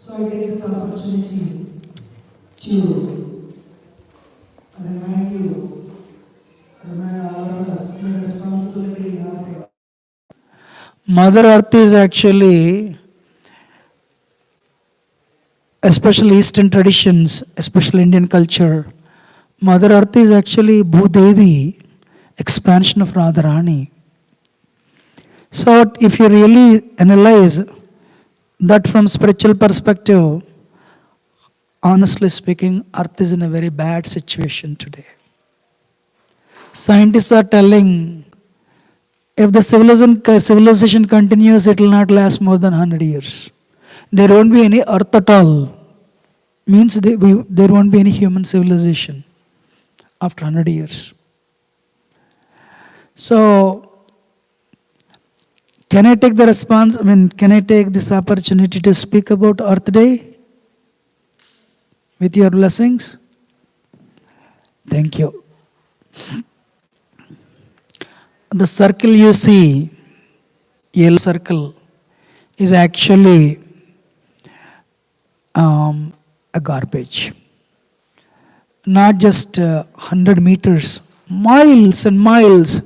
So I take this opportunity to remind all of us the responsibility we have for Mother Earth is actually, especially Eastern traditions, especially Indian culture, Mother Earth is actually Bhudevi, expansion of Radharani. So if you really analyze that from spiritual perspective, honestly speaking, Earth is in a very bad situation today. Scientists are telling if the civilization continues, it will not last more than 100 years. There won't be any Earth at all. Means there won't be any human civilization after 100 years. So, can I take can I take this opportunity to speak about Earth Day with your blessings? Thank you. The circle you see, yellow circle, is actually a garbage. Not just 100 meters, miles and miles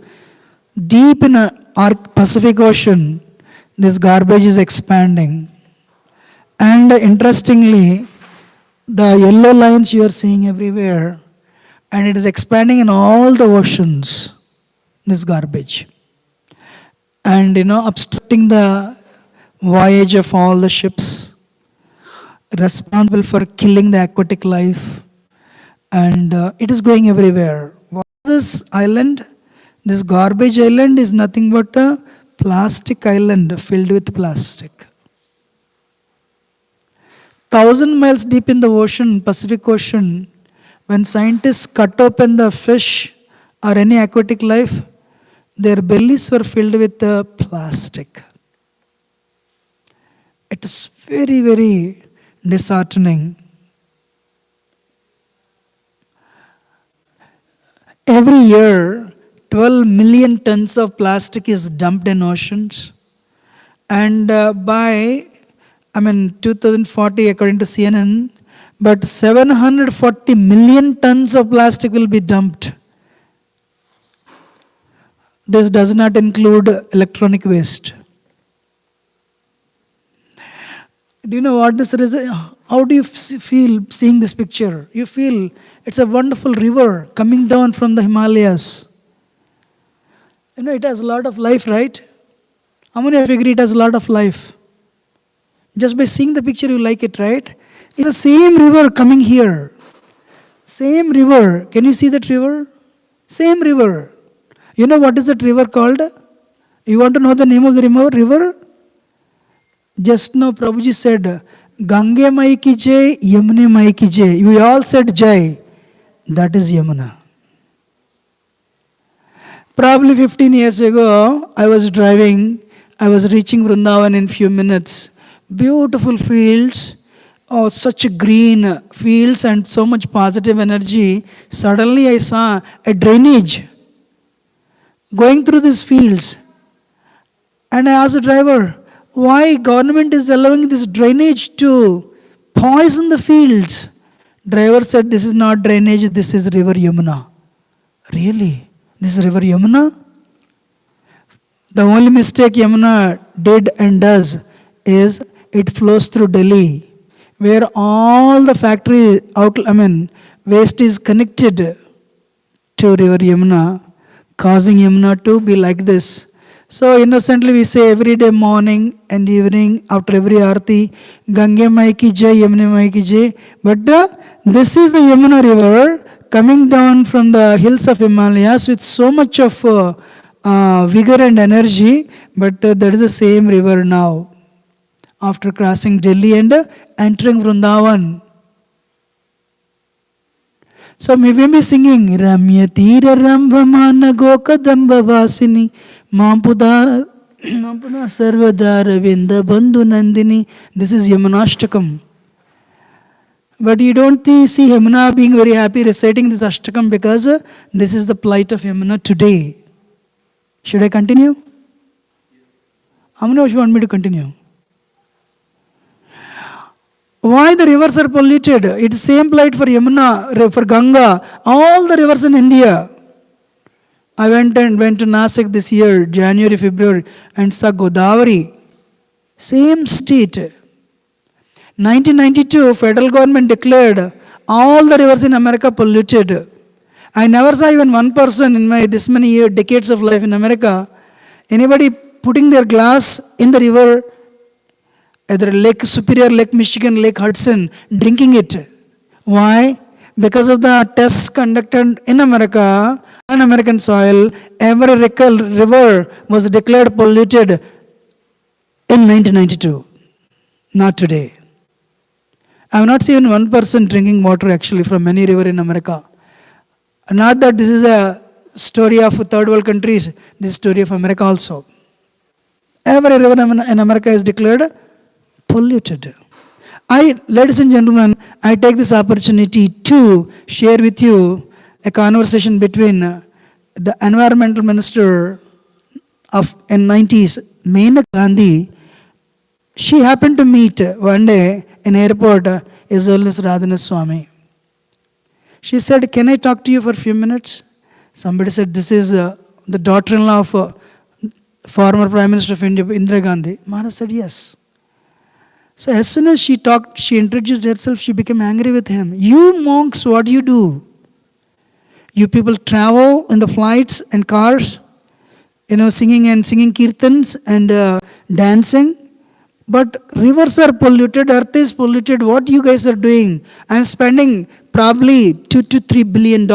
deep in our Pacific Ocean, this garbage is expanding. And interestingly, the yellow lines you are seeing everywhere, and it is expanding in all the oceans, this garbage. And obstructing the voyage of all the ships, responsible for killing the aquatic life, and it is going everywhere. What is this island? This garbage island is nothing but a plastic island filled with plastic. 1,000 miles deep in the ocean, Pacific Ocean, when scientists cut open the fish or any aquatic life, their bellies were filled with plastic. It is very, very disheartening. Every year, 12 million tons of plastic is dumped in oceans. And by 2040, according to CNN, but 740 million tons of plastic will be dumped. This does not include electronic waste. Do you know what this is? How do you feel seeing this picture? You feel it's a wonderful river coming down from the Himalayas. It has a lot of life, right? How many of you agree it has a lot of life? Just by seeing the picture, you like it, right? It's the same river coming here. Same river. Can you see that river? Same river. You know what is that river called? You want to know the name of the river? Just now Prabhuji said, Gange Mai ki jai, Yamune Mai ki jai. We all said jai. That is Yamuna. Probably 15 years ago, I was driving. I was reaching Vrindavan in few minutes. Beautiful fields. Oh, such green fields and so much positive energy. Suddenly I saw a drainage going through these fields. And I asked the driver, why government is allowing this drainage to poison the fields? Driver said, this is not drainage, this is river Yamuna. Really? This is river Yamuna? The only mistake Yamuna did and does is it flows through Delhi, where all the factory waste is connected to river Yamuna, causing Yamuna to be like this. So innocently we say every day morning and evening after every arti, Gange Mai ki jai, Yamune Mai ki jai. But this is the Yamuna river coming down from the hills of Himalayas with so much of vigor and energy. But that is the same river now. After crossing Delhi and entering Vrindavan. So we may be singing Ramya Tira Rambhamana Gokadamba Vasini Mampuda Sarvadara Vinda Bandhu Nandini. This is Yamunashtakam. But you don't see Yamuna being very happy reciting this Ashtakam because this is the plight of Yamuna today. Should I continue? How many of you want me to continue? Why the rivers are polluted? It's same plight for Yamuna, for Ganga, all the rivers in India. I went to Nasik this year, January, February, and saw Godavari. Same state. 1992, federal government declared all the rivers in America polluted. I never saw even one person in my this many decades of life in America, anybody putting their glass in the river, either Lake Superior, Lake Michigan, Lake Hudson, drinking it. Why? Because of the tests conducted in America, on American soil, every river was declared polluted in 1992, not today. I have not seen one person drinking water actually from any river in America. Not that this is a story of third world countries, this is story of America also. Every river in America is declared polluted. Ladies and gentlemen, I take this opportunity to share with you a conversation between the environmental minister in 90s, Maneka Gandhi. She happened to meet one day in airport His Holiness Radhana Swami. She said, "Can I talk to you for a few minutes?" Somebody said, "This is the daughter-in-law of former Prime Minister of India, Indira Gandhi." Maharaj said, "Yes." So as soon as she introduced herself, she became angry with him. "You monks, what do you do? You people travel in the flights and cars, singing kirtans and dancing. But rivers are polluted, earth is polluted. What you guys are doing? I'm spending probably $2 to $3 billion.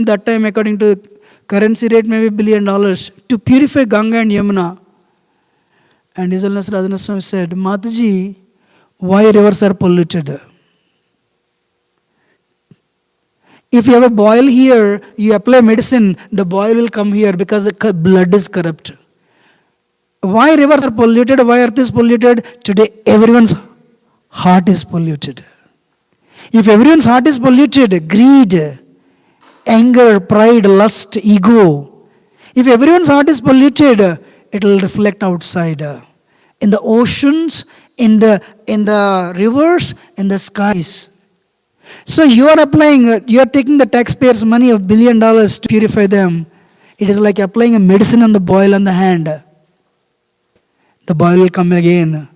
That time according to currency rate, maybe $1 billion to purify Ganga and Yamuna." And His Holiness Radhana Swami said, "Mataji, why rivers are polluted? If you have a boil here, you apply medicine, the boil will come here because the blood is corrupt. Why rivers are polluted? Why earth is polluted? Today everyone's heart is polluted. If everyone's heart is polluted, greed, anger, pride, lust, ego. If everyone's heart is polluted, it will reflect outside. In the oceans, in the rivers, in the skies. So you are taking the taxpayers' money of $1 billion to purify them. It is like applying a medicine on the boil on the hand. The boil will come again.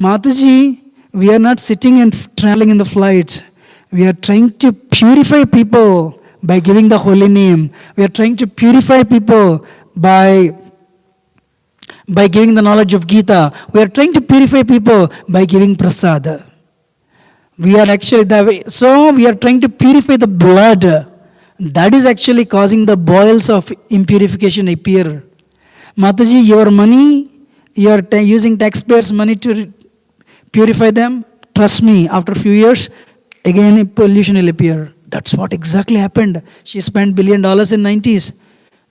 Mataji, we are not sitting and traveling in the flights. We are trying to purify people by giving the holy name. We are trying to purify people by giving the knowledge of Gita. We are trying to purify people by giving prasad. We are trying to purify the blood. That is actually causing the boils of impurification appear. Mataji, your money, you are using taxpayers' money to purify them. Trust me, after a few years, again pollution will appear. That's what exactly happened. She spent $1 billion in 90s.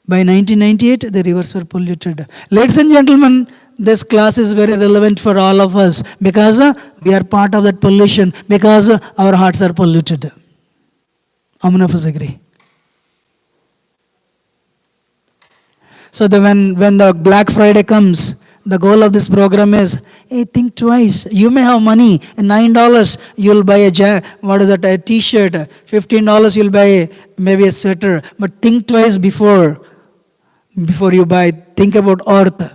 By 1998, the rivers were polluted. Ladies and gentlemen, this class is very relevant for all of us because we are part of that pollution, because our hearts are polluted. How many of us agree? So when the Black Friday comes, the goal of this program is, hey, think twice. You may have money, $9 you'll buy a t-shirt, $15 you'll buy maybe a sweater, but think twice before you buy. Think about earth.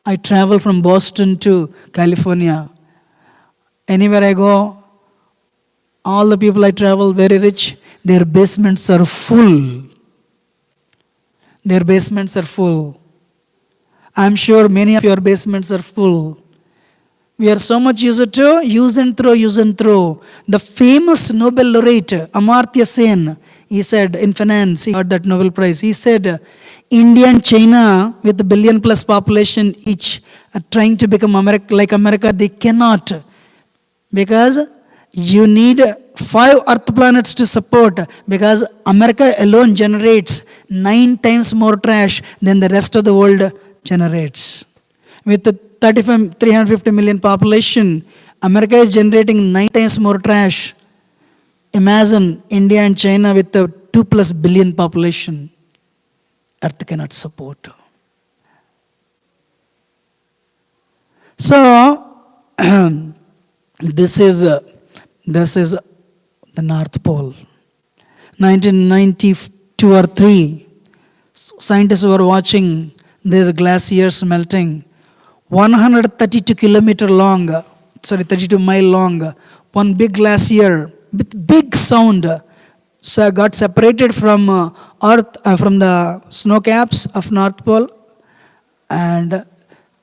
I travel from Boston to California. Anywhere I go, all the people I travel, very rich, their basements are full. Their basements are full. I'm sure many of your basements are full. We are so much used to use and throw. The famous Nobel laureate, Amartya Sen, he said in finance, he got that Nobel Prize. He said, India and China, with a billion plus population each, are trying to become like America. They cannot. Because you need 5 earth planets to support. Because America alone generates 9 times more trash than the rest of the world generates. With the 350 million population, America is generating 9 times more trash. Imagine India and China with the 2+ billion population. Earth cannot support. So, This is this is the North Pole. 1992 or 3, scientists were watching these glaciers melting. 132 kilometer long, 32 mile long, one big glacier with big sound so got separated from Earth, from the snow caps of North Pole, and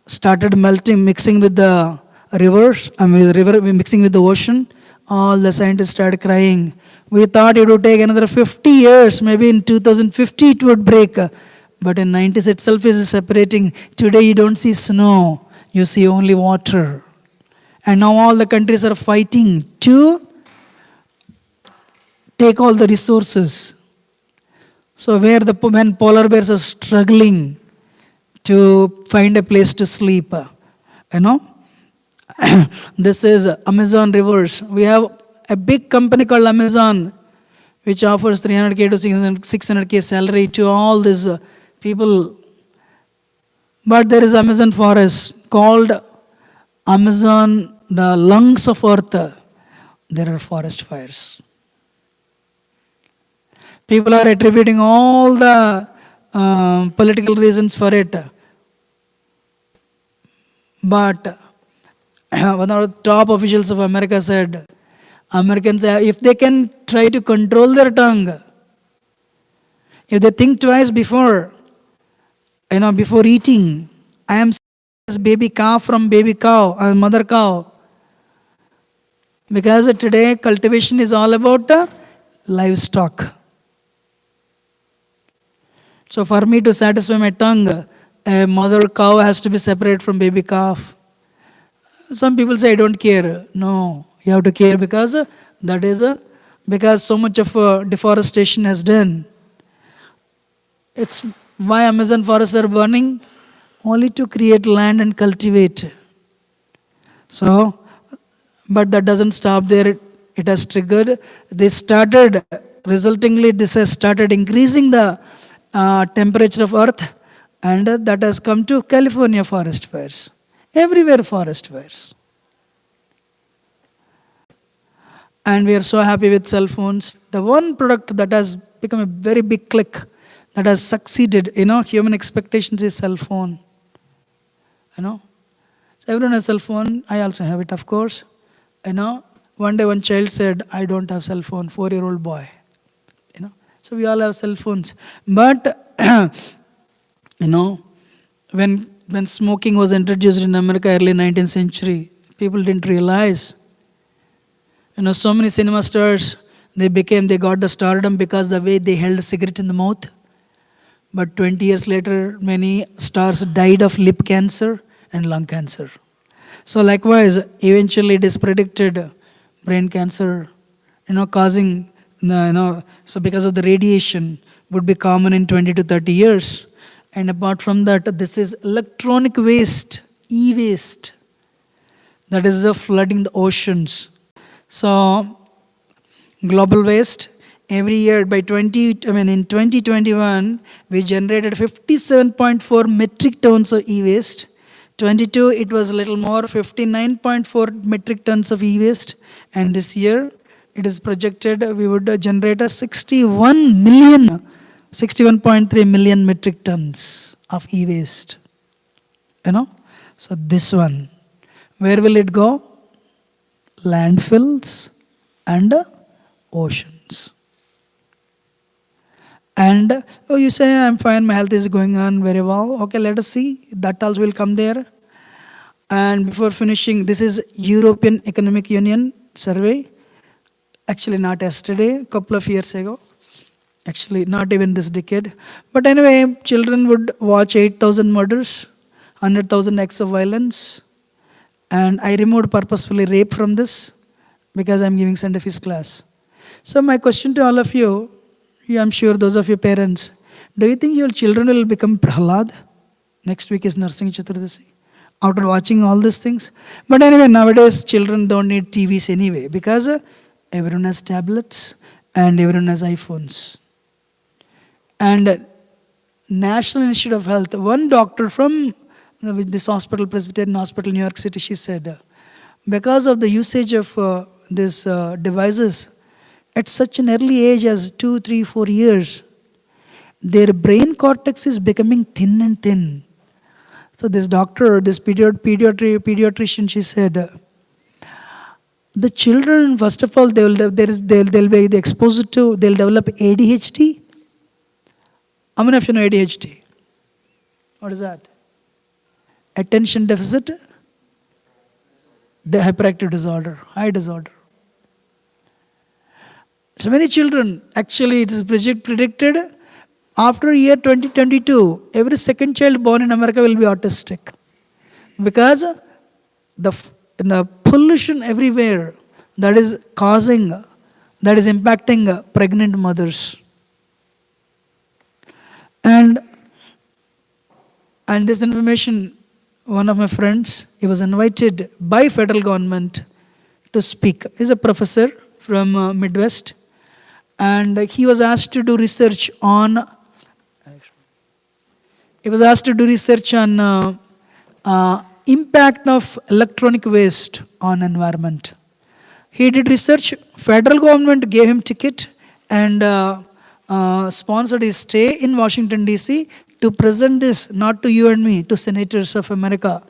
started melting, mixing with the rivers, with the river mixing with the ocean. All the scientists started crying. We thought it would take another 50 years, maybe in 2050 it would break. But in 90s itself is separating. Today you don't see snow, you see only water. And now all the countries are fighting to take all the resources. So when polar bears are struggling to find a place to sleep, you know, this is Amazon rivers. We have a big company called Amazon, which offers 300K to 600K salary to all these people. But there is Amazon forest called Amazon, the lungs of earth. There are forest fires. People are attributing all the political reasons for it. But one of the top officials of America said, Americans, if they can try to control their tongue, if they think twice before eating, I am as baby calf from baby cow, mother cow. Because today cultivation is all about livestock. So for me to satisfy my tongue, a mother cow has to be separate from baby calf. Some people say, I don't care. No, you have to care because because so much of deforestation has done. It's why Amazon forests are burning? Only to create land and cultivate. So, but that doesn't stop there. It has triggered. Resultingly, this has started increasing the temperature of earth, and that has come to California forest fires. Everywhere forest fires. And we are so happy with cell phones. The one product that has become a very big click, that has succeeded, human expectations is cell phone. So everyone has cell phone. I also have it, of course. One day one child said, I don't have cell phone, 4-year-old boy. So we all have cell phones. But, when smoking was introduced in America early 19th century, people didn't realize. So many cinema stars, they got the stardom because the way they held a cigarette in the mouth. But 20 years later, many stars died of lip cancer and lung cancer. So likewise, eventually it is predicted brain cancer, causing, so because of the radiation would be common in 20 to 30 years. And apart from that, this is electronic waste, e-waste, that is flooding the oceans. So, global waste, every year in 2021, we generated 57.4 metric tons of e-waste. 22, it was a little more, 59.4 metric tons of e-waste. And this year, it is projected we would generate a 61.3 million metric tons of e-waste. So this one, where will it go? Landfills and oceans. And you say, I'm fine, my health is going on very well. Okay, let us see. That also will come there. And before finishing, this is European Economic Union survey. Actually, not yesterday, a couple of years ago. Actually, not even this decade. But anyway, children would watch 8,000 murders, 100,000 acts of violence. And I removed purposefully rape from this because I'm giving Sunday Feast class. So my question to all of you, I'm sure those of you parents, do you think your children will become Prahlad? Next week is Narsingh Chaturdasi. After watching all these things. But anyway, nowadays children don't need TVs anyway because everyone has tablets and everyone has iPhones. And National Institute of Health, one doctor from this hospital, Presbyterian Hospital, New York City, she said, because of the usage of these devices at such an early age as 2, 3, 4 years, their brain cortex is becoming thin and thin. So this doctor, this pediatrician, she said, the children, first of all, they'll be exposed to, they'll develop ADHD. How many of you know ADHD? What is that? Attention deficit hyperactive disorder, high disorder. So many children, actually it is predicted after year 2022, every second child born in America will be autistic. Because the pollution everywhere that is impacting pregnant mothers. And this information, one of my friends, he was invited by federal government to speak. He's a professor from Midwest, and he was asked to do research on impact of electronic waste on environment. He did research. Federal government gave him ticket and sponsored his stay in Washington DC to present this, not to you and me, to senators of America.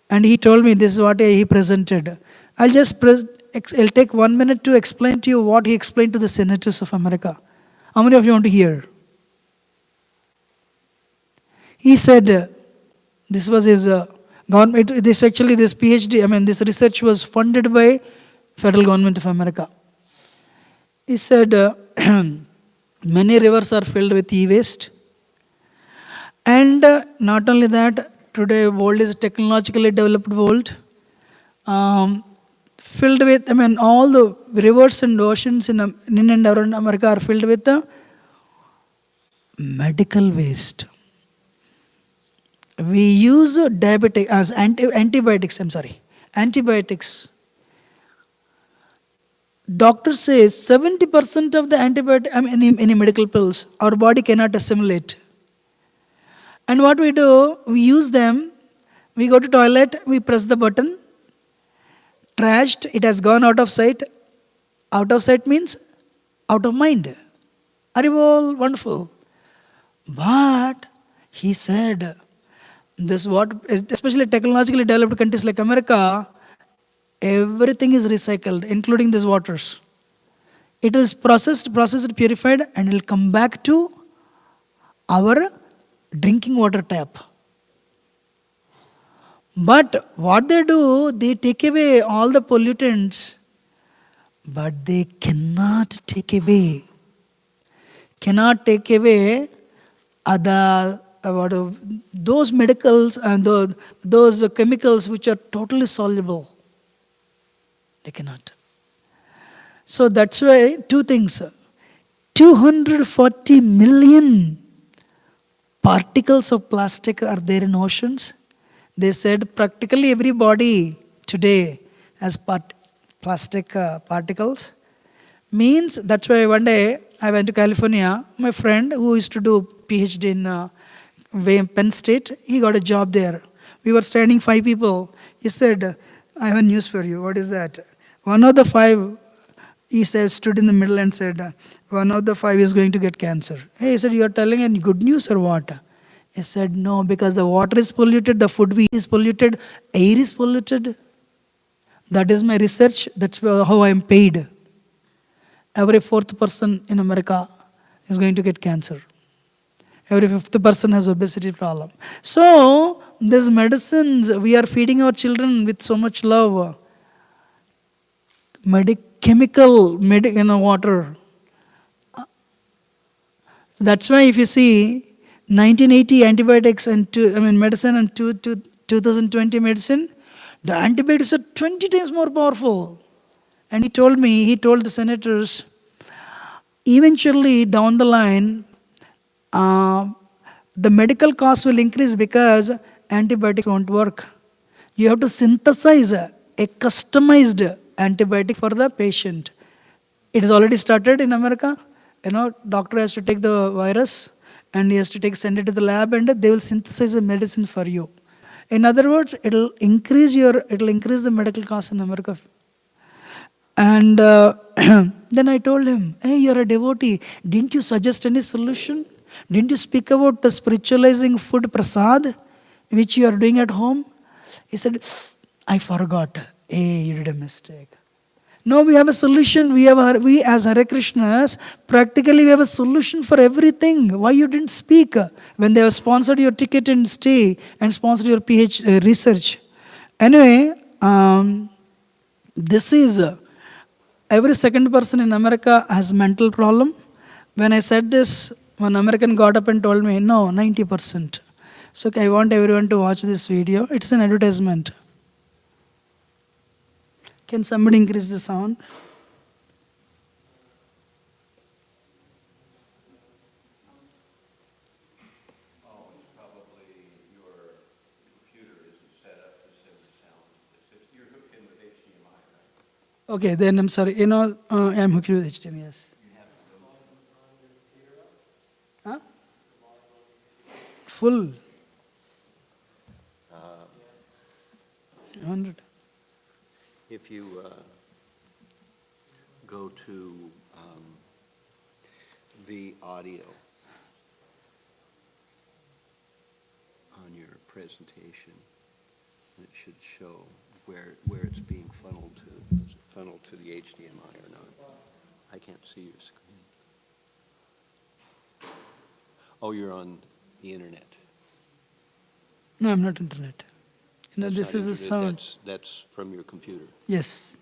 And he told me this is what he presented. I'll take 1 minute to explain to you what he explained to the senators of America. How many of you want to hear? He said, this was his government, this PhD, this research was funded by federal government of America. He said, many rivers are filled with e-waste. And not only that, today world is a technologically developed world, filled with, all the rivers and oceans in and around America are filled with medical waste. We use antibiotics. Doctor says 70% of the antibiotic, any medical pills, our body cannot assimilate. And what we do, we use them, we go to toilet, we press the button, trashed, it has gone out of sight. Out of sight means out of mind. Are you all wonderful? But he said, this what, especially technologically developed countries like America, everything is recycled, including these waters. It is processed, purified, and it will come back to our drinking water tap. But what they do, they take away all the pollutants, but they cannot take away those medicals and those chemicals which are totally soluble. They cannot. So that's why two things. 240 million particles of plastic are there in oceans. They said practically every body today has plastic particles. Means, that's why one day I went to California. My friend who used to do PhD in Penn State, he got a job there. We were standing 5 people. He said, I have a news for you. What is that? One of the 5, he said, stood in the middle and said, one of the 5 is going to get cancer. Hey, he said, you are telling any good news or what? He said, no, because the water is polluted, the food we eat is polluted, air is polluted. That is my research. That's how I am paid. Every 4th person in America is going to get cancer. Every 5th person has obesity problem. So, these medicines, we are feeding our children with so much love. Chemical water. That's why if you see 1980 antibiotics and medicine and 2020 medicine, the antibiotics are 20 times more powerful. And he told the senators, eventually down the line, the medical costs will increase because antibiotics won't work. You have to synthesize a customized antibiotic for the patient. It has already started in America. Doctor has to take the virus and he has to send it to the lab and they will synthesize a medicine for you. In other words, it'll increase the medical costs in America. And then I told him, hey, you're a devotee. Didn't you suggest any solution? Didn't you speak about the spiritualizing food prasad, which you are doing at home? He said, I forgot. Hey, you did a mistake. No, we have a solution. We as Hare Krishnas, practically we have a solution for everything. Why you didn't speak when they have sponsored your ticket and stay and sponsored your PhD research? Anyway, this is every second person in America has mental problem. When I said this, one American got up and told me, no, 90%. So I want everyone to watch this video. It's an advertisement. Can somebody increase the sound? Okay, then I'm sorry. I'm hooked with HDMI, yes. Huh? Full. 100. If you go to the audio on your presentation, it should show where it's being funneled to. Is it funneled to the HDMI or not? I can't see your screen. Oh, you're on the internet. No, I'm not internet. That's This not is the internet, sound. That's from your computer. Yes.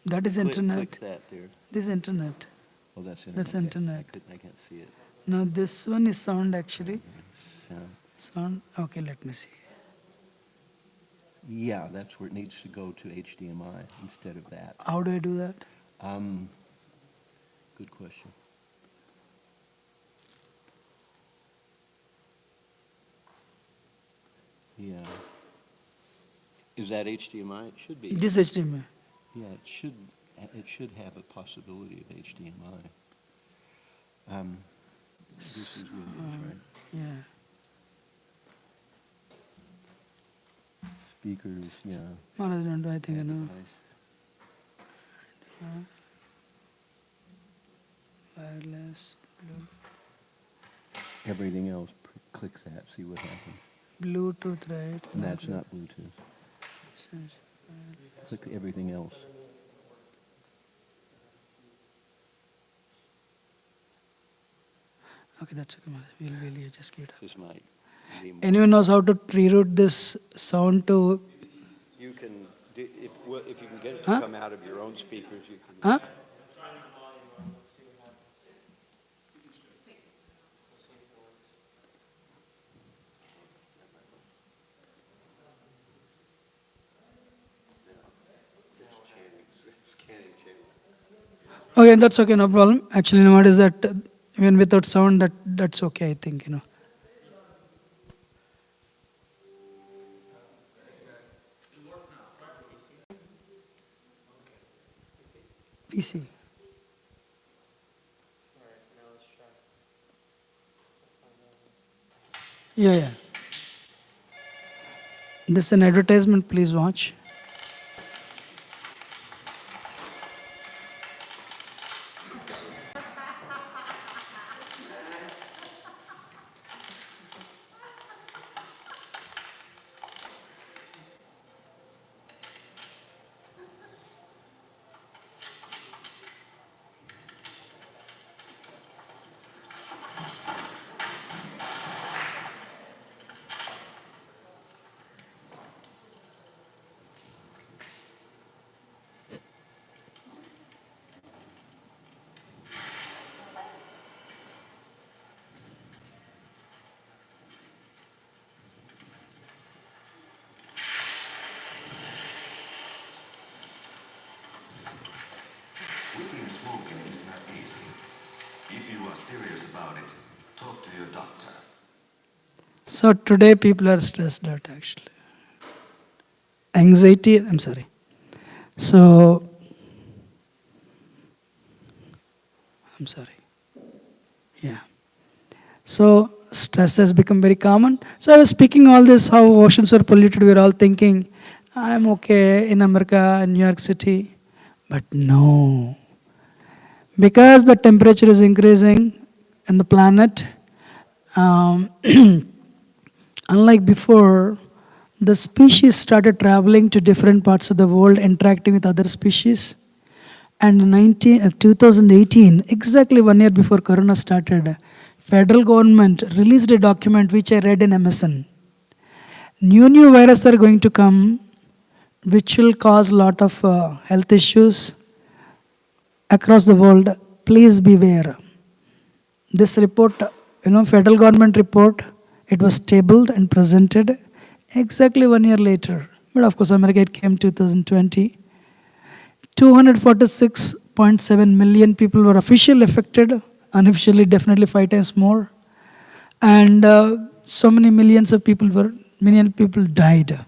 That is internet. Click that there. This is internet. Oh, that's internet. That's internet. I can't see it. No, this one is sound actually. Sound. Sound. Okay, let me see. Yeah, that's where it needs to go to HDMI instead of that. How do I do that? Good question. Yeah. Is that HDMI? It should be. This HDMI. Yeah, it should have a possibility of HDMI. This is Windows, right? Yeah. Speakers, yeah. Maharaj, don't do I think I know. Device. Wireless. Everything else, click that, see what happens. Bluetooth, right? And that's not Bluetooth. Click everything else. Okay, that's okay, Maharaj. We'll just keep it up. This might be more. Anyone knows how to reroute this sound to? You can, if you can get it Huh? to come out of your own speakers, you can. Huh? Okay, that's okay, no problem. Actually, what is that? Even without sound, that's okay, I think, PC. Yeah. This is an advertisement, please watch. Quitting smoking is not easy. If you are serious about it, talk to your doctor. So today people are stressed out actually. Anxiety, I'm sorry. So, I'm sorry. Yeah. So stress has become very common. So I was speaking all this, how oceans are polluted. We're all thinking, I'm okay in America, in New York City. But no. Because the temperature is increasing in the planet, um, unlike before, the species started traveling to different parts of the world, interacting with other species. And 2018, exactly 1 year before Corona started, federal government released a document which I read in MSN. New viruses are going to come, which will cause a lot of health issues across the world. Please beware. This report, federal government report, it was tabled and presented exactly 1 year later. But of course, America, it came 2020. 246.7 million people were officially affected, unofficially definitely 5 times more. And so many million people died.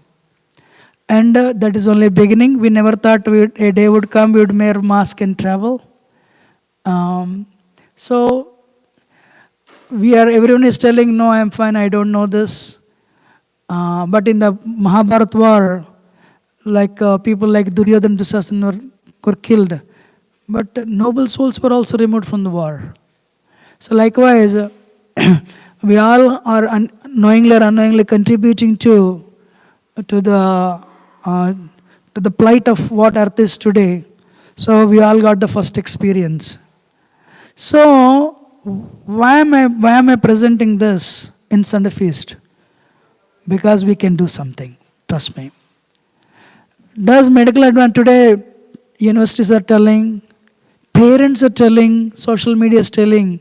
And that is only beginning. We never thought a day would come, we would wear mask and travel. So everyone is telling, no, I am fine, I don't know this. But in the Mahabharata war, people like Duryodhana, Dusasana were killed. But noble souls were also removed from the war. So likewise, we all are knowingly or unknowingly contributing to the plight of what earth is today. So we all got the first experience. So why am I presenting this in Sunday Feast? Because we can do something. Trust me. Does medical advance today? Universities are telling, parents are telling, social media is telling.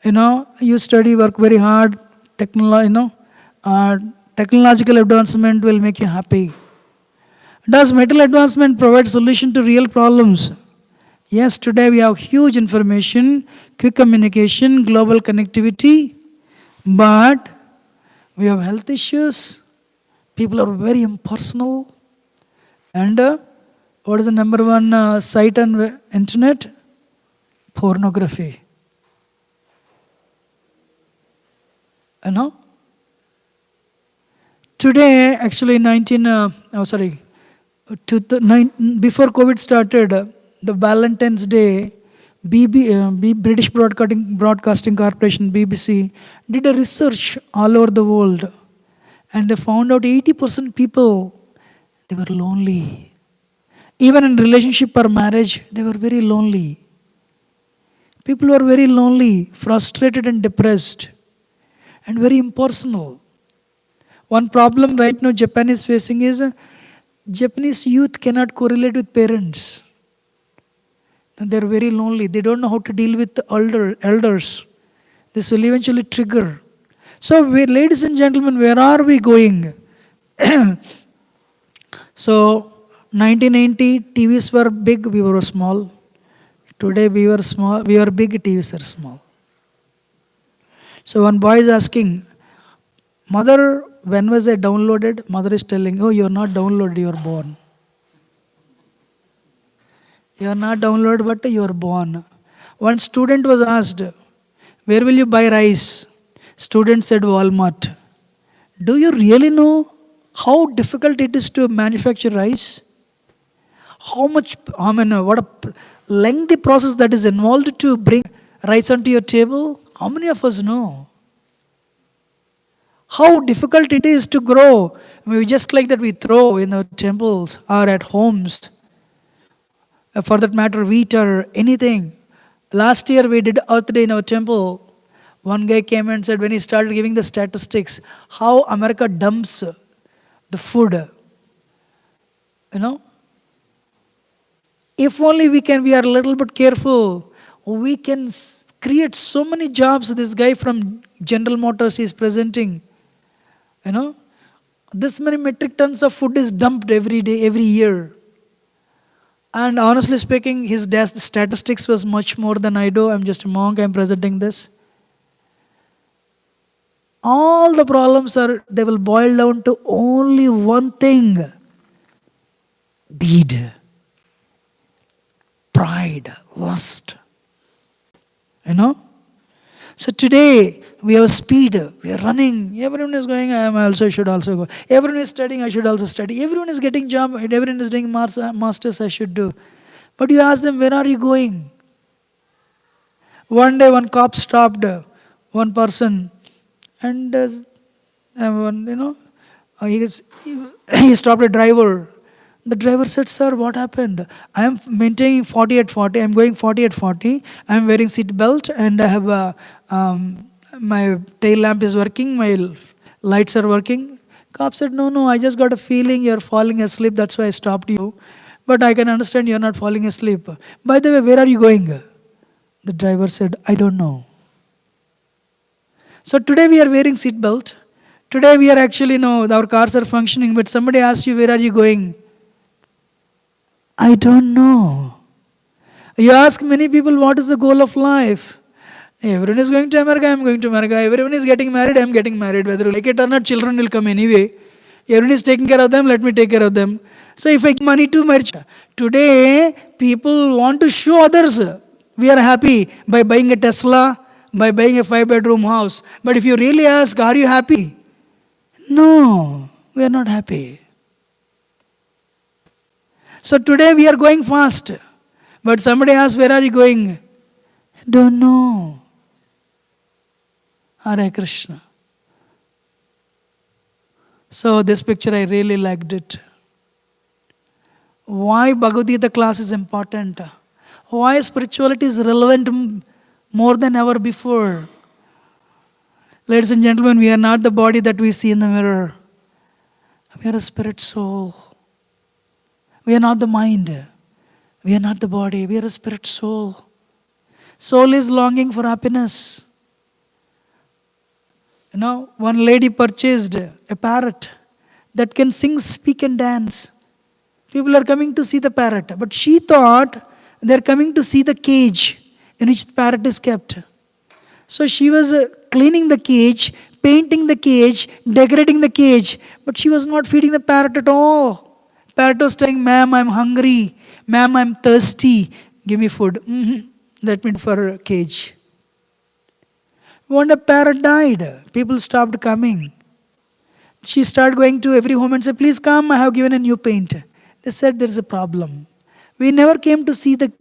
You study, work very hard. Technological advancement will make you happy. Does medical advancement provide solution to real problems? Yes, today we have huge information, quick communication, global connectivity, but we have health issues. People are very impersonal. And what is the number one site on the internet? Pornography. Today, actually, before COVID started, the Valentine's Day, British Broadcasting Corporation, BBC, did a research all over the world, and they found out 80% people, they were lonely. Even in relationship or marriage, they were very lonely. People were very lonely, frustrated and depressed, and very impersonal. One problem right now Japan is facing is Japanese youth cannot correlate with parents. And they're very lonely. They don't know how to deal with the elders. This will eventually trigger. So, ladies and gentlemen, where are we going? So, 1990, TVs were big, we were small. Today, we were small, we were big, TVs are small. So, one boy is asking, Mother, when was I downloaded? Mother is telling, oh, you're not downloaded, you're born. You are not downloaded, but you are born. One student was asked, where will you buy rice? Student said, Walmart. Do you really know how difficult it is to manufacture rice? What a lengthy process that is involved to bring rice onto your table? How many of us know? How difficult it is to grow. Just like that we throw in our temples or at homes. For that matter, wheat or anything. Last year we did Earth Day in our temple. One guy came and said when he started giving the statistics, how America dumps the food. If only we are a little bit careful, we can create so many jobs. This guy from General Motors is presenting. This many metric tons of food is dumped every day, every year. And honestly speaking, his statistics was much more than I do. I'm just a monk, I'm presenting this. All the problems they will boil down to only one thing. Greed. Pride, lust. You know? So today, we have speed, we are running, everyone is going, I should also go. Everyone is studying, I should also study. Everyone is getting job, everyone is doing masters, I should do. But you ask them, where are you going? One day one cop stopped one person and he stopped a driver. The driver said, sir, what happened? I am maintaining 40 at 40. I am going 40 at 40. I am wearing seat belt and I have my tail lamp is working. My lights are working. Cop said, no, I just got a feeling you're falling asleep. That's why I stopped you. But I can understand you're not falling asleep. By the way, where are you going? The driver said, I don't know. So today we are wearing seat belt. Today we are actually, our cars are functioning. But somebody asks you, where are you going? I don't know. You ask many people, what is the goal of life? Everyone is going to America, I am going to America. Everyone is getting married, I am getting married. Whether you like it or not, children will come anyway. Everyone is taking care of them, let me take care of them. So if I give money to marriage, today people want to show others. We are happy by buying a Tesla, by buying a 5-bedroom house. But if you really ask, are you happy? No, we are not happy. So today we are going fast. But somebody asks, where are you going? Don't know. Hare Krishna. So this picture, I really liked it. Why Bhagavad Gita class is important? Why spirituality is relevant more than ever before? Ladies and gentlemen, we are not the body that we see in the mirror. We are a spirit soul. We are not the mind. We are not the body. We are a spirit soul. Soul is longing for happiness. One lady purchased a parrot that can sing, speak and dance. People are coming to see the parrot. But she thought they are coming to see the cage in which the parrot is kept. So she was cleaning the cage, painting the cage, decorating the cage. But she was not feeding the parrot at all. Parrot was saying, ma'am, I'm hungry. Ma'am, I'm thirsty. Give me food. Let me for a cage. When the parrot died, people stopped coming. She started going to every home and said, please come, I have given a new paint. They said, there's a problem. We never came to see the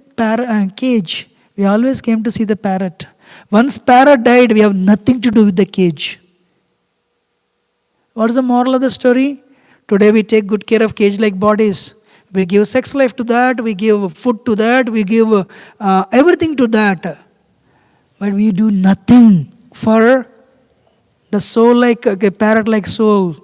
cage. We always came to see the parrot. Once parrot died, we have nothing to do with the cage. What is the moral of the story? Today we take good care of cage-like bodies. We give sex life to that, we give food to that, we give everything to that. But we do nothing for the soul, like a parrot-like soul.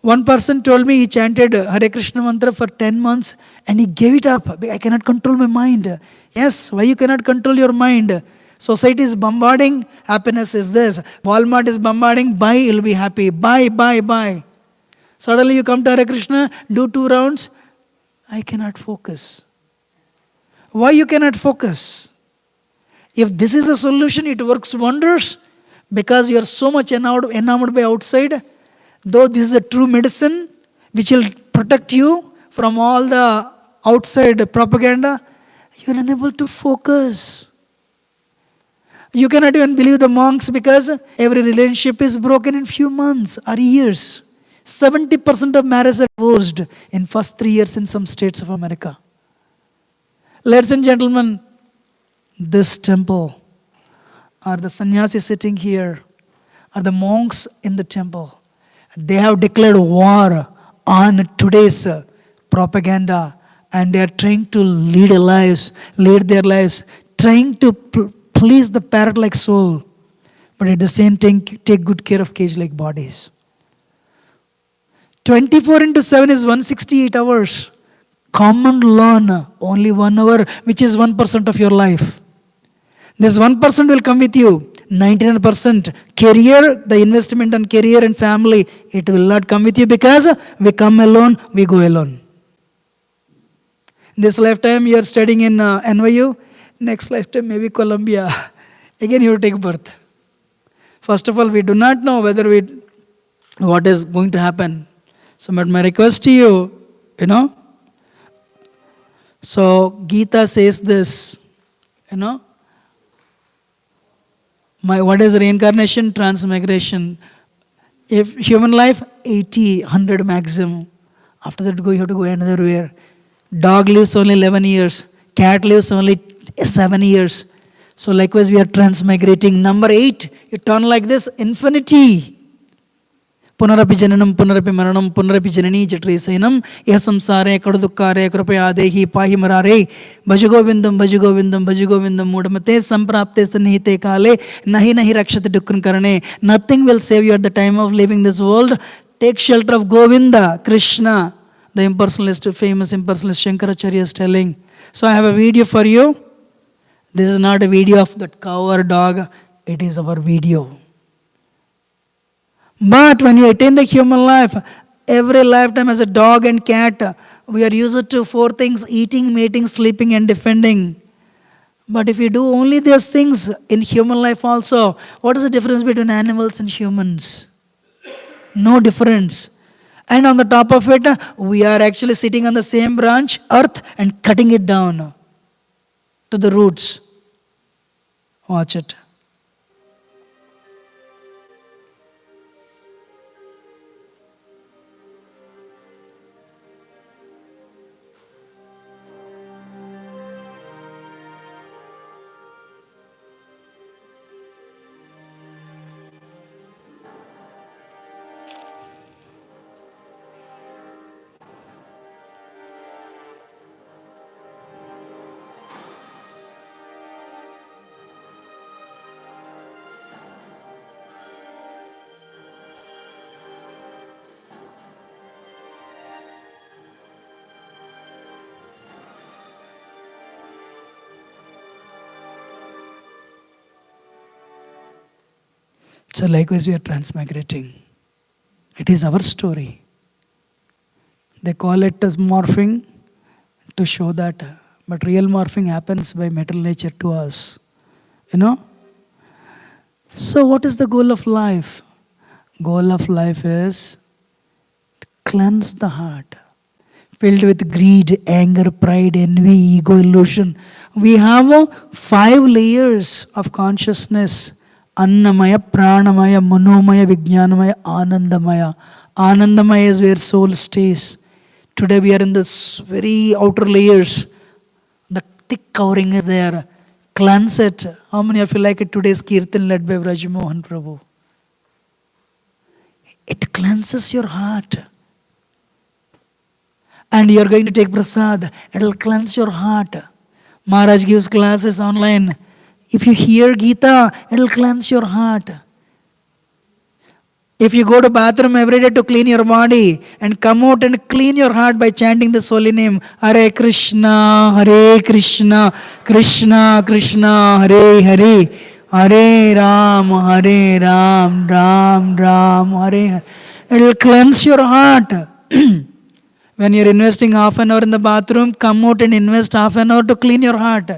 One person told me he chanted Hare Krishna mantra for 10 months and he gave it up. I cannot control my mind. Yes, why you cannot control your mind? Society is bombarding, happiness is this. Walmart is bombarding, buy, you'll be happy. Buy. Suddenly you come to Hare Krishna, do 2 rounds. I cannot focus. Why you cannot focus? If this is a solution, it works wonders. Because you are so much enamored by outside. Though this is a true medicine, which will protect you from all the outside propaganda, you are unable to focus. You cannot even believe the monks because every relationship is broken in few months or years. 70% of marriages are divorced in first 3 years in some states of America. Ladies and gentlemen, this temple, or the sannyasis sitting here, or the monks in the temple, they have declared war on today's propaganda, and they are trying to lead their lives, trying to please the parrot-like soul, but at the same time take good care of cage-like bodies. 24/7 is 168 hours. Common learn only 1 hour, which is 1% of your life. This 1% will come with you. 99% career, the investment on career and family, it will not come with you because we come alone, we go alone. This lifetime you are studying in NYU, next lifetime maybe Columbia. Again you will take birth. First of all, we do not know what is going to happen. So but my request to you, so Gita says this, You know, what is reincarnation? Transmigration. If human life, 80, 100 maximum. After that, you have to go another where. Dog lives only 11 years. Cat lives only 7 years. So likewise, we are transmigrating. Number 8, you turn like this, infinity. Punarapi jananam, punarapi maranam, punarapi janani jatresainam, yasamsare, kadudukare, krupyadehi, pahi marare, bhajagovindam, bhajagovindam, bhajagovindam, mudamate, samprapte sanhite kale, nahi nahi rakshate dukkan karane. Nothing will save you at the time of leaving this world. Take shelter of Govinda, Krishna. The impersonalist, famous impersonalist Shankaracharya is telling. So I have a video for you. This is not a video of that cow or dog. It is our video. But when you attain the human life, every lifetime as a dog and cat, we are used to 4 things: eating, mating, sleeping and defending. But if you do only these things in human life also, what is the difference between animals and humans? No difference. And on the top of it, we are actually sitting on the same branch, earth, and cutting it down to the roots. Watch it. So likewise we are transmigrating. It is our story. They call it as morphing to show that, but real morphing happens by metal nature to us. You know? So what is the goal of life? Goal of life is to cleanse the heart. Filled with greed, anger, pride, envy, ego, illusion. We have 5 layers of consciousness. Annamaya, Pranamaya, Manomaya, Vijnanamaya, Anandamaya. Anandamaya is where soul stays. Today we are in this very outer layers. The thick covering is there. Cleanse it. How many of you like it today's Kirtan led by Vrajmohan Prabhu? It cleanses your heart. And you are going to take prasad. It will cleanse your heart. Maharaj gives classes online. If you hear Gita, it will cleanse your heart. If you go to bathroom every day to clean your body and come out and clean your heart by chanting this holy name, Hare Krishna, Krishna, Krishna, Hare Hare, Hare Ram, Ram Ram, Hare Hare. It will cleanse your heart. When you're investing half an hour in the bathroom, come out and invest half an hour to clean your heart.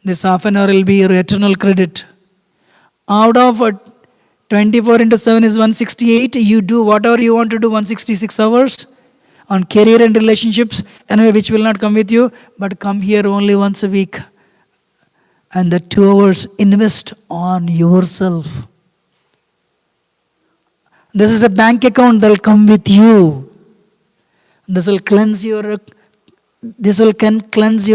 This half an hour will be your eternal credit. Out of 24 into 7 is 168. You do whatever you want to do 166 hours on career and relationships, anyway, which will not come with you, but come here only once a week. And the 2 hours invest on yourself. This is a bank account that will come with you. This will cleanse your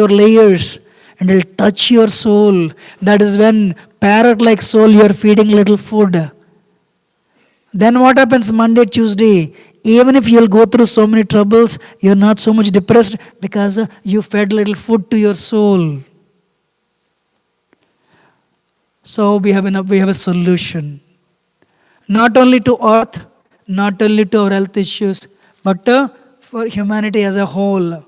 layers. And it will touch your soul. That is when parrot-like soul you are feeding little food. Then what happens Monday, Tuesday? Even if you will go through so many troubles, you are not so much depressed because you fed little food to your soul. So we have a solution. Not only to earth, not only to our health issues, but for humanity as a whole.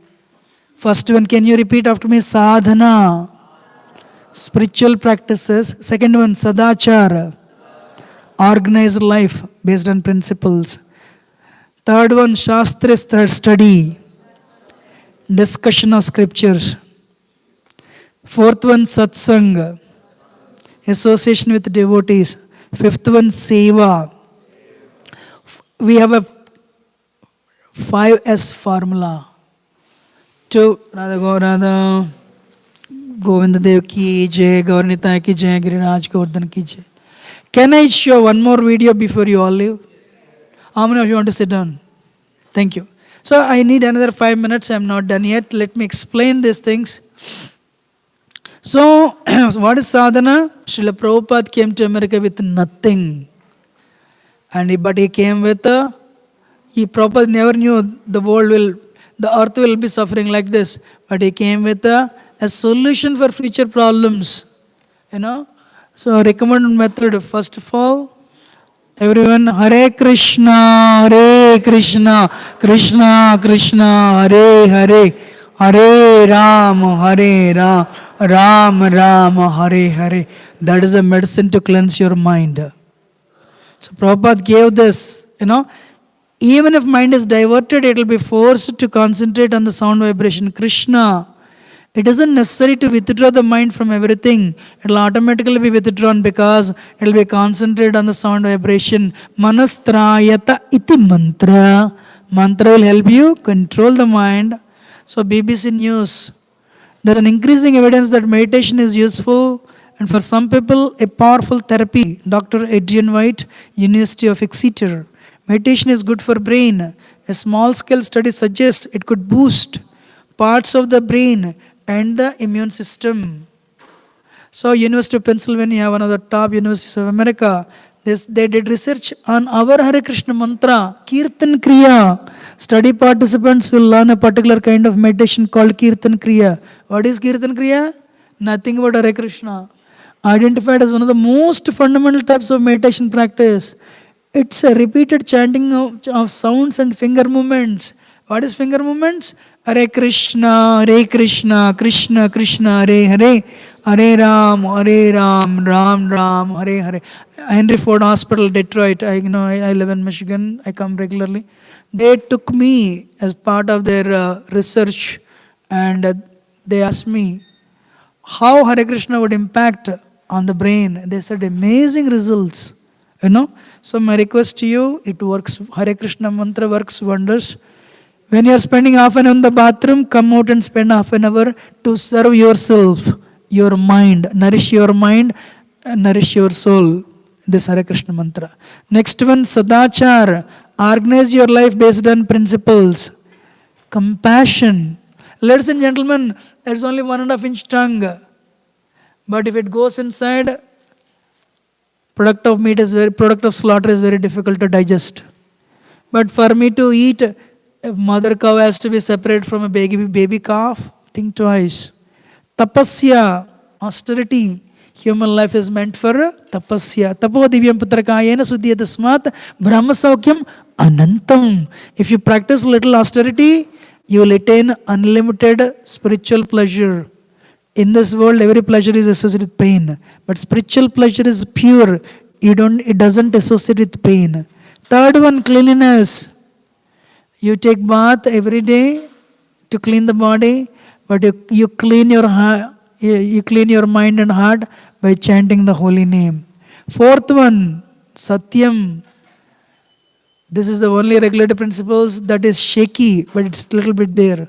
First one, can you repeat after me? Sadhana. Spiritual practices. Second one, Sadachara. Organized life based on principles. Third one, Shastra study. Discussion of scriptures. Fourth one, Satsanga. Association with devotees. Fifth one, Seva. We have a 5S formula. To Radha Go Radha Govinda Dev ki jai, Gaurnita ki jai, Giriraj Govardhan ki jai. Can I show one more video before you all leave? How many of you want to sit down? Thank you. So I need another 5 minutes. I'm not done yet. Let me explain these things. So, what is sadhana? Srila Prabhupada came to America with nothing. But he came with he Prabhupada never knew the earth will be suffering like this. But he came with a solution for future problems. So recommended method, first of all, everyone, Hare Krishna, Krishna Krishna, Hare Hare, Hare Ram, Ram Ram, Hare Hare. That is the medicine to cleanse your mind. So Prabhupada gave this, even if mind is diverted, it will be forced to concentrate on the sound vibration, Krishna. It isn't necessary to withdraw the mind from everything. It will automatically be withdrawn because it will be concentrated on the sound vibration. Manastrayata iti mantra. Mantra will help you control the mind. So BBC News, there is an increasing evidence that meditation is useful and for some people a powerful therapy. Dr. Adrian White, University of Exeter. Meditation is good for brain. A small-scale study suggests it could boost parts of the brain and the immune system. So University of Pennsylvania, one of the top universities of America, they did research on our Hare Krishna mantra, Kirtan Kriya. Study participants will learn a particular kind of meditation called Kirtan Kriya. What is Kirtan Kriya? Nothing but Hare Krishna. Identified as one of the most fundamental types of meditation practice. It's a repeated chanting of sounds and finger movements. What is finger movements? Hare Krishna, Krishna Krishna, Hare Hare, Hare Ram, Ram Ram, Hare Hare. Henry Ford Hospital, Detroit. I live in Michigan. I come regularly. They took me as part of their research, and they asked me how Hare Krishna would impact on the brain. They said amazing results. So my request to you, it works. Hare Krishna mantra works wonders. When you are spending half an hour in the bathroom, come out and spend half an hour to serve yourself, your mind, nourish your mind, nourish your soul. This Hare Krishna mantra. Next one, Sadachar. Organize your life based on principles. Compassion. Ladies and gentlemen, there's only 1.5 inch tongue. But if it goes inside, product of slaughter is very difficult to digest. But for me to eat, a mother cow has to be separate from a baby calf. Think twice. Tapasya, austerity. Human life is meant for tapasya. Tapo divyam putrakayena suddhyadasmat brahmasaukyam anantam. If you practice little austerity, you will attain unlimited spiritual pleasure. In this world, every pleasure is associated with pain. But spiritual pleasure is pure. It doesn't associate with pain. Third one, cleanliness. You take bath every day to clean the body, but you clean your heart, you clean your mind and heart by chanting the holy name. Fourth one, Satyam. This is the only regulatory principles that is shaky, but it's a little bit there.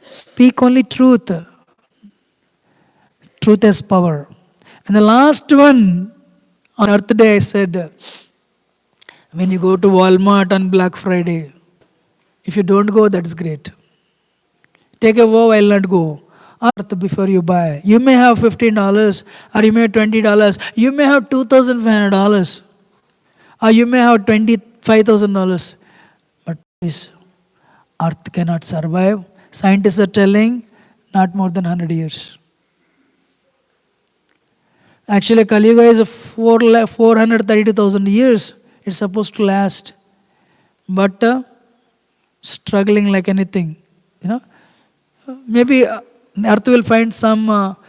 Speak only truth. Truth has power. And the last one, on Earth Day I said, when you go to Walmart on Black Friday, if you don't go, that's great. Take a vow, I'll not go. Earth before you buy. You may have $15, or you may have $20, you may have $2,500, or you may have $25,000. But please, Earth cannot survive. Scientists are telling not more than 100 years. Actually, Kali Yuga is 432,000 years. It's supposed to last. But struggling like anything. Maybe Earth will find some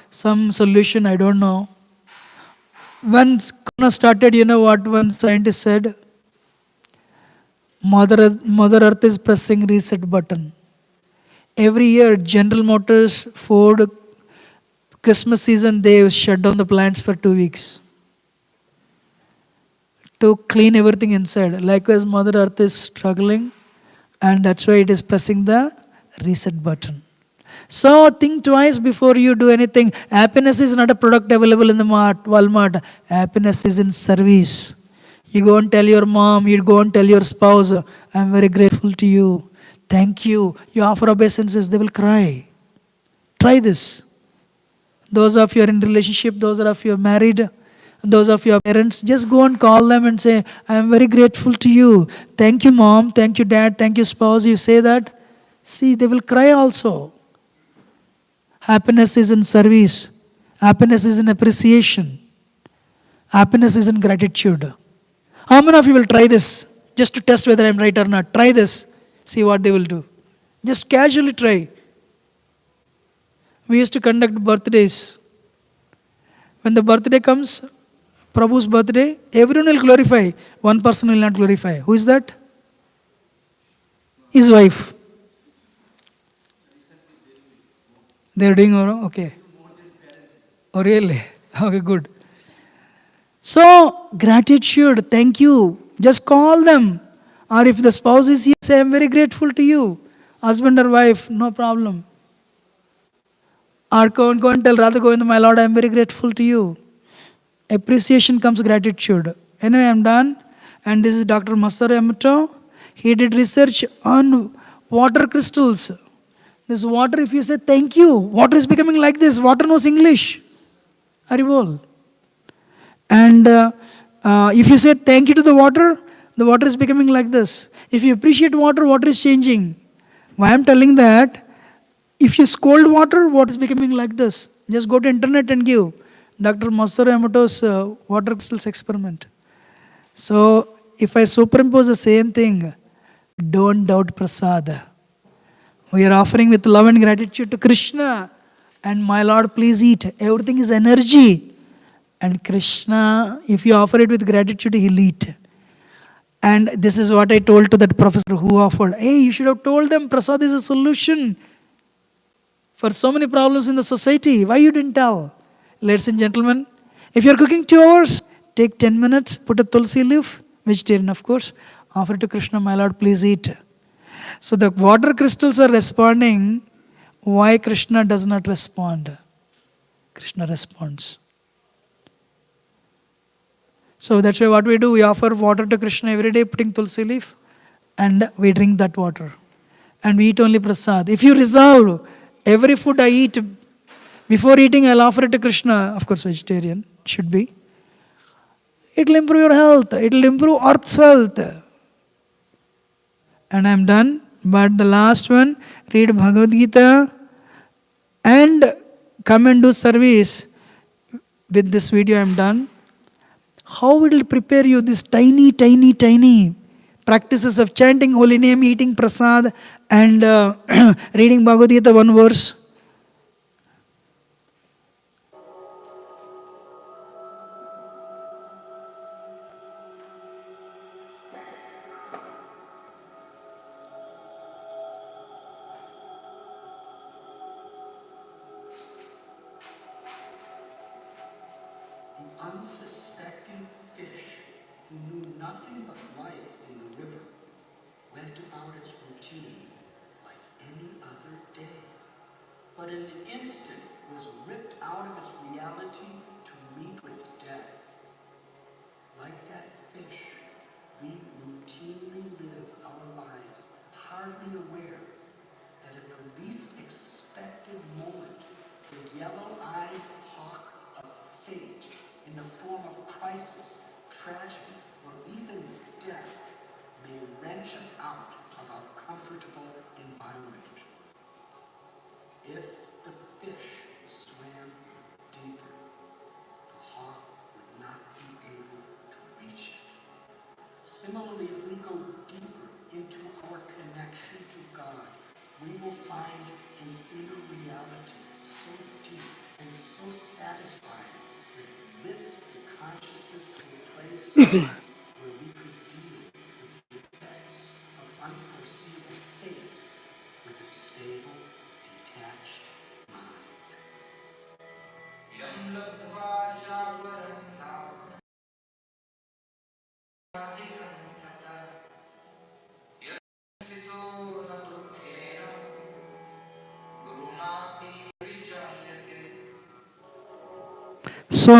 solution, I don't know. When Corona started, what one scientist said? Mother Earth is pressing reset button. Every year, General Motors, Ford, Christmas season, they shut down the plants for 2 weeks to clean everything inside. Likewise, Mother Earth is struggling, and that's why it is pressing the reset button. So think twice before you do anything. Happiness is not a product available in the Walmart. Happiness is in service. You go and tell your mom, you go and tell your spouse, I'm very grateful to you. Thank you. You offer obeisances, they will cry. Try this. Those of you are in relationship, those of you are married, those of your parents, just go and call them and say, I am very grateful to you. Thank you, mom. Thank you, dad. Thank you, spouse. You say that. See, they will cry also. Happiness is in service. Happiness is in appreciation. Happiness is in gratitude. How many of you will try this? Just to test whether I'm right or not. Try this. See what they will do. Just casually try. We used to conduct birthdays. When the birthday comes, Prabhu's birthday, everyone will glorify. One person will not glorify. Who is that? His wife. They are doing okay. Oh, really? Okay, good. So, gratitude, thank you. Just call them. Or if the spouse is here, say, I'm very grateful to you. Husband or wife, no problem. Or go and tell Radha Govinda, my Lord, I'm very grateful to you. Appreciation comes gratitude. Anyway, I'm done. And this is Dr. Masaru Emoto. He did research on water crystals. This water, if you say thank you, water is becoming like this. Water knows English. Haribol. And if you say thank you to the water is becoming like this. If you appreciate water, water is changing. Why I'm telling that? If you scold water, water is becoming like this. Just go to internet and give Dr. Masaru Emoto's water crystals experiment. So if I superimpose the same thing, don't doubt prasad. We are offering with love and gratitude to Krishna. And my Lord, please eat. Everything is energy. And Krishna, if you offer it with gratitude, he'll eat. And this is what I told to that professor who offered. Hey, you should have told them prasad is a solution for so many problems in the society. Why you didn't tell? Ladies and gentlemen, if you're cooking 2 hours, take 10 minutes, put a tulsi leaf, vegetarian of course, offer it to Krishna, my Lord, please eat. So the water crystals are responding. Why Krishna does not respond? Krishna responds. So that's why what we do, we offer water to Krishna every day, putting tulsi leaf, and we drink that water. And we eat only prasad. If you resolve, every food I eat, before eating I'll offer it to Krishna, of course vegetarian, should be. It will improve your health, it will improve Earth's health. And I'm done. But the last one, read Bhagavad Gita and come and do service. With this video I'm done. How it will prepare you this tiny practices of chanting holy name, eating prasad, and reading Bhagavad Gita one verse. The unsuspecting fish, who knew nothing but life in the river, went about its routine like any other day, but in an instant was ripped out of its reality to meet with death. Like that fish, we routinely live our lives, hardly aware that at the least expected moment, the yellow-eyed hawk of fate, in the form of crisis, tragedy, or even death, may wrench us out of our comfortable environment. If the fish swam deeper, the hawk would not be able to reach it. Similarly, if we go deeper into our connection to God, we will find an inner reality so deep and so satisfying that it lifts the consciousness to a place where we could deal with the effects of unforeseeable fate with a stable, detached mind. So,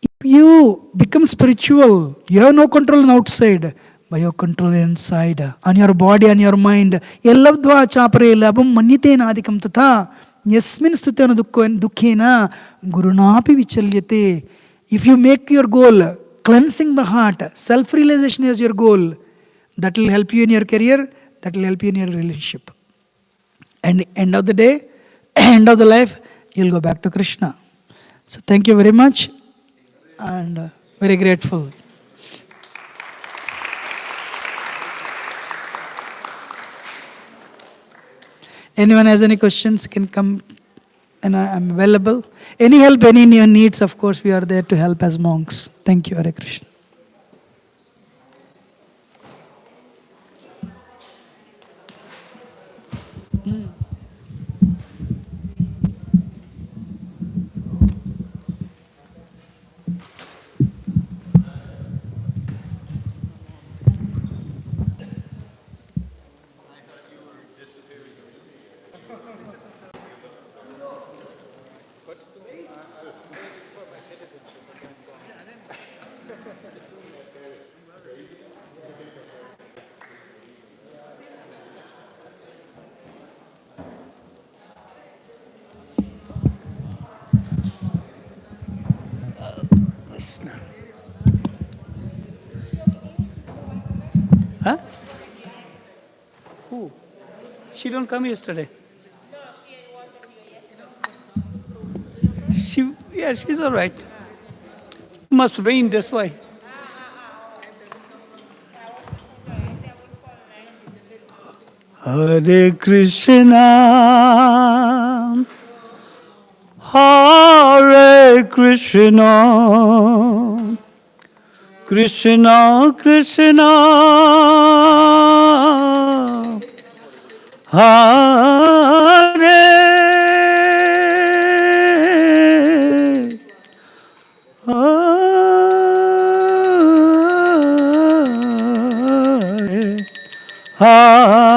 if you become spiritual, you have no control on outside, but you have control inside, on your body, on your mind. Yellavdva chapare labam manyate nadikam tatha yasmin stutena dukkena gurunapi vichalyate. If you make your goal cleansing the heart, self-realization is your goal, that will help you in your career, that will help you in your relationship. And end of the day, end of the life, you'll go back to Krishna. So thank you very much, and very grateful. Anyone has any questions can come, and I'm available. Any help, any new needs, of course, we are there to help as monks. Thank you, Hare Krishna. Huh? Who? She don't come yesterday. Yeah, she's all right. Must rain, that's why. Hare Krishna, Hare Krishna, Krishna Krishna, Hare Hare Hare